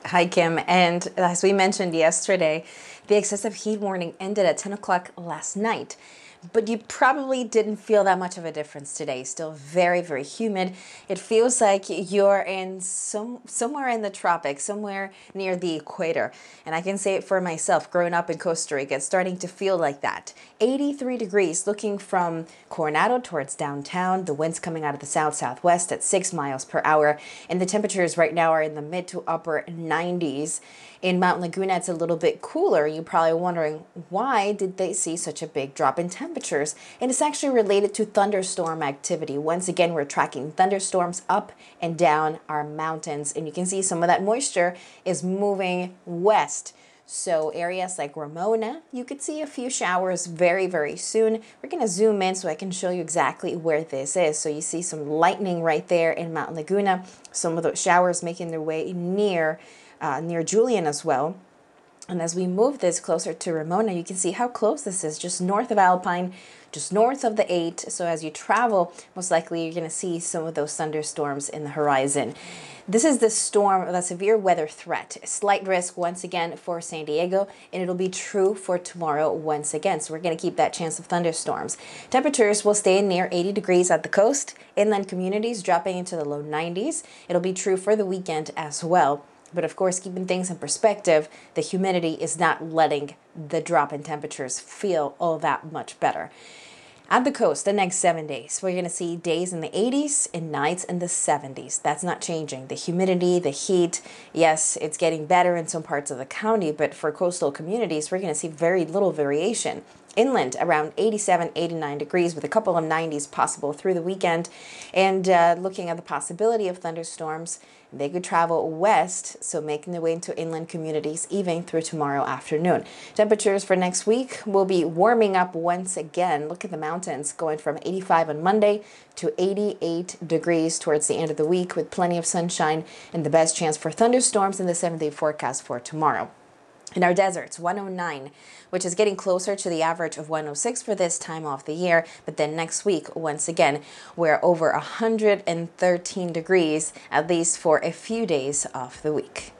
Hi, Kim. And as we mentioned yesterday, the excessive heat warning ended at 10 o'clock last night. But you probably didn't feel that much of a difference today. Still very, very humid. It feels like you're in somewhere in the tropics, somewhere near the equator. And I can say it for myself, growing up in Costa Rica, it's starting to feel like that. 83 degrees, looking from Coronado towards downtown. The wind's coming out of the south-southwest at 6 miles per hour. And the temperatures right now are in the mid to upper 90s. In Mount Laguna, it's a little bit cooler. You're probably wondering, why did they see such a big drop in temperatures? And it's actually related to thunderstorm activity. Once again, we're tracking thunderstorms up and down our mountains. And you can see some of that moisture is moving west. So areas like Ramona, you could see a few showers very, very soon. We're going to zoom in so I can show you exactly where this is. So you see some lightning right there in Mount Laguna. Some of those showers making their way near Julian as well. And as we move this closer to Ramona, you can see how close this is, just north of Alpine, just north of the 8. So as you travel, most likely you're going to see some of those thunderstorms in the horizon. This is the storm, the severe weather threat. Slight risk once again for San Diego, and it'll be true for tomorrow once again. So we're going to keep that chance of thunderstorms. Temperatures will stay near 80 degrees at the coast. Inland communities dropping into the low 90s. It'll be true for the weekend as well. But of course, keeping things in perspective, the humidity is not letting the drop in temperatures feel all that much better. At the coast, the next 7 days, we're going to see days in the 80s and nights in the 70s. That's not changing. The humidity, the heat, yes, it's getting better in some parts of the county, but for coastal communities, we're going to see very little variation. Inland, around 87, 89 degrees with a couple of 90s possible through the weekend. And looking at the possibility of thunderstorms, they could travel west, so making their way into inland communities even through tomorrow afternoon. Temperatures for next week will be warming up once again. Look at the mountains going from 85 on Monday to 88 degrees towards the end of the week with plenty of sunshine and the best chance for thunderstorms in the 7-day forecast for tomorrow. In our deserts, 109, which is getting closer to the average of 106 for this time of the year. But then next week, once again, we're over 113 degrees, at least for a few days of the week.